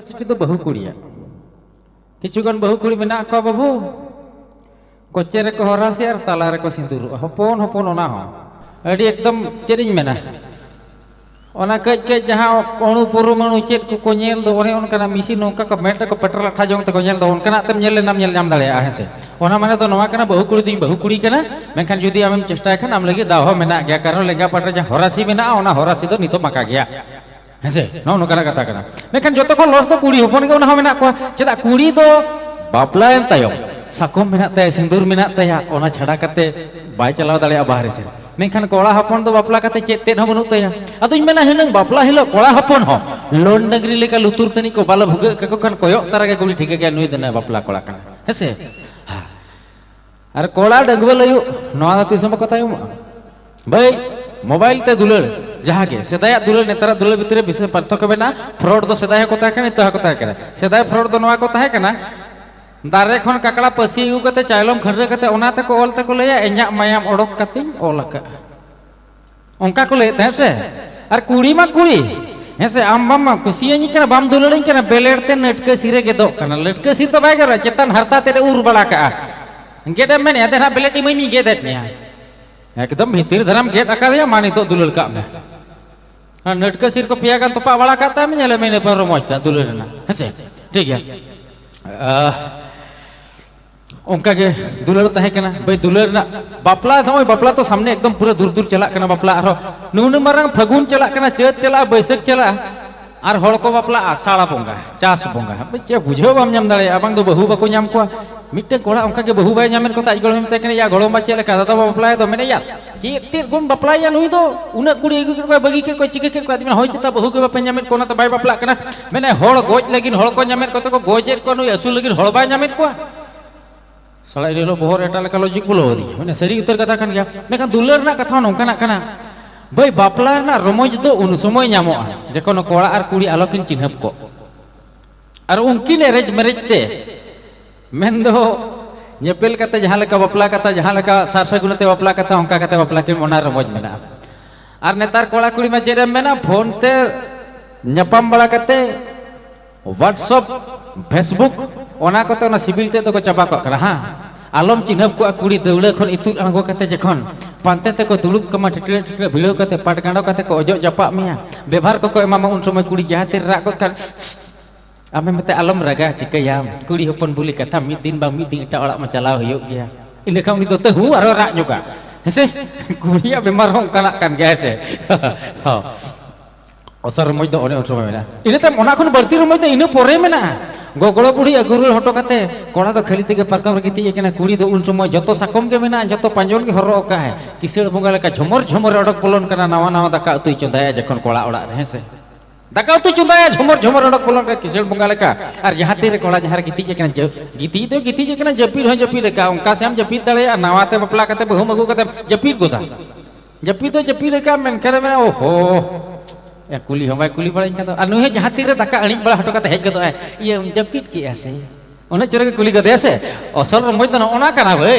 university तो बहु कुड़िया किचुगान बहु कुड़ी मेना को बाबू कोचे रे को हरासी और ताला रे को सिंदूर हपन हपन ओना हो अड़ी एकदम चेरिंग मेना ओना कज कज जहां अणु परमाणु चेत को नेल दो ओने ओनकना मिसिन नोका को मेट को पेट्रोल अठा जोंग ते को नेल दो ओनकना तेम नेल नाम नेल नाम दाड़े हेसे ओना माने तो नवा कना बहु कुड़ी दिन बहु कुड़ी कना मेनखान जुदी आमेम चेष्टा खान आम लगे दाव मेना गया कारण लेगा पाटे जहां हरासी मेना ओना हरासी दो नितो माका गया हेसे नो नोकना कथा कना मेनखान जतो को लॉस दो कुड़ी हपन के ओना हो मेना को चेदा कुड़ी दो बापलायन तायम साकम मेना ताय सिंदूर मेना ताया ओना छाड़ा कते बाय चलाव दाड़े बाहरे से मेनखान कोड़ा हपन दो बापला कते चेत तेन हो बनु ताया अदुñ मेना हिनंग बापला हिलो कोड़ा हपन हो लोन डंगरी लेका लुतुर तनी को बाला भुगे के खान कोयो तारा के गुली ठीक के नुई देना बापला कोड़ा कना हेसे हां अरे कोड़ा डगवे लयु नवा तिसम को तायम भाई मोबाइल ते दुलड़ जहां के सेदाय दुलड़ नेतारा दुलड़ भितरे विशेष पार्थक्य बेना फ्रॉड दो सेदाय को ता कने तो को ता करे सेदाय फ्रॉड दो नवा को ता कना दारे खन काकड़ा पसी यू कते चायलम खंडे कते ओना ते को ऑल ते को लया एन्या मायाम ओडक कते ओल का ओंका को ले थे से और कुड़ी मा कुड़ी हेसे आम बाम कुसियानी कना बाम दुलड़िन कना बेलेरते नटके सिरे के दो कना लटके सिर तो बाय करा चेतन हरता ते उर बड़ा का गेदे मेने अदे ना बेलेटी मई गेदे ने एकदम भीतर धरम गेद आका दिया मानी तो दुलड़ का में नटके सिर को पिया का तोपा बड़ा काता में नेले मैंने पर मोचता दुलड़ना हेसे ठीक है उनका के दुलड़ तहे कना भाई दुलड़ ना बापला समय बापला तो सामने एकदम पूरा दूर दूर चला कना बापला आरो नुन मारंग फगुन चला कना चेत चला बैसाख चला और हड़ को बापला आषाढ़ बंगा चास बंगा चे बुझे बाम नाम दाड़े आबांग दो बहु बाको नाम को मिट्टे कोड़ा उनका के बहु बाय नामेन को ताज गळम ते कने या गळम बाचे लेका दादा बापला दो मेने या चे तीर गुम बापला या नुई दो उना कुड़ी को बगी के को चिके के को आदमी होय चता बहु के बापे नामेन कोना तो बाय बापला कना मेने हड़ गोज लेकिन हड़ को नामेन को तो गोजेर को नुई असुल लेकिन हड़ बाय नामेन को सला इलो बोहर एटा लेका लॉजिक बोलो दी माने सरी उतर कथा कान गया मेखान दुलर ना कथा नोंकाना कना भाई बापला ना रमोज दो उन समय नामोआ जखन कोड़ा और कुड़ी आलोकिन चिन्हप को और उनकिन एरेज मैरेज ते मेन दो नेपेल कते जहां लेका बापला कथा जहां लेका सार सगुनते बापला कथा उनका कते बापला के ओना रमोज मेना और नेतार कोड़ा कुड़ी में चेरे मेना फोन ते न्यापाम बड़ा कते व्हाट्सएप फेसबुक ओना कते ओना सिबिल ते तो को चाबा को करा हां आलम चिन्हप को कुड़ी दौड़े खन इतु आंगो कते जखन पांते ते को दुलुप कमा टिटले टिटले भिड़ो कते पाट गांडो कते को अजो जपा मिया व्यवहार को एमा उन समय कुड़ी जहां ते रा को कर आमे मते आलम रगा चिकया कुड़ी हपन बुली कथा मिद दिन बा मिद दिन एटा ओड़ा मा चलाव होयो गया इने खाम तो ते हु आरो रा जोगा हेसे कुड़िया बेमार हो काना कान गया हेसे हां असर रमज दो ओने समय मेना इने ते ओना खन बर्ती रमज दो इने परे मेना गोगड़ो बुढ़ी अगुरुल हटो कते कोड़ा तो खेली तेगे पारकम रे गिती केना कुड़ी दो उन समय जतो साकम के मेना जतो पांजोन के हरो का है किसेड़ बंगा लेका झमर झमर अडक बोलन कना नवा नवा दाका उतुई चंदाया जखन कोड़ा ओड़ा रे हेसे दाका उतुई चंदाया झमर झमर अडक बोलन के किसेड़ बंगा लेका और जहां तेरे कोड़ा जहां गिती केना गिती केना जपीर हो जपीर लेका उनका से हम जपीर तळे नवाते बपला कते बहु मगु कते जपीर गोदा जपीर लेका मेन करे मेना ओहो या कुली हमाय कुली बड़ा इनका तो अनुहे जहां तीरे दाका अणी बड़ा हटो कते हेज गदो है ये जपीत की ऐसे ओने चोरे के कुली गदे से असल रमज तो ओना काना भाई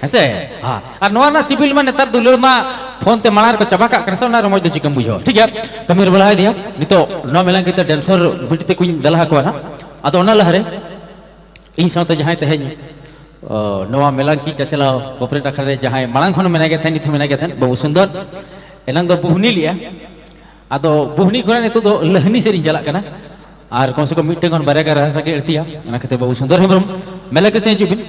हेसे हां और नोआ ना सिविल में नेतार दुलड़ मा फोन ते मानार को चबा का कनसा ना रमज दो चिकम बुझो ठीक है कमीर बला दिया नितो नो मेला के डांसर बिटते कुछ दलहा को ना अदो ओना लहरे इन साथे जहां ते हेज नोआ मेला की चचला कोपरेट अखरे जहां मांग खन मेना के थे निथ मेना के थे बहुत सुंदर एलांग दो बुहनी लिया आदो बुहनी घोड़ा नितो दो लहनी से चला कना और कम से कम मिट्टे बारे का रहा सके अड़तिया बहुत सुंदर है मेला के से जुबिन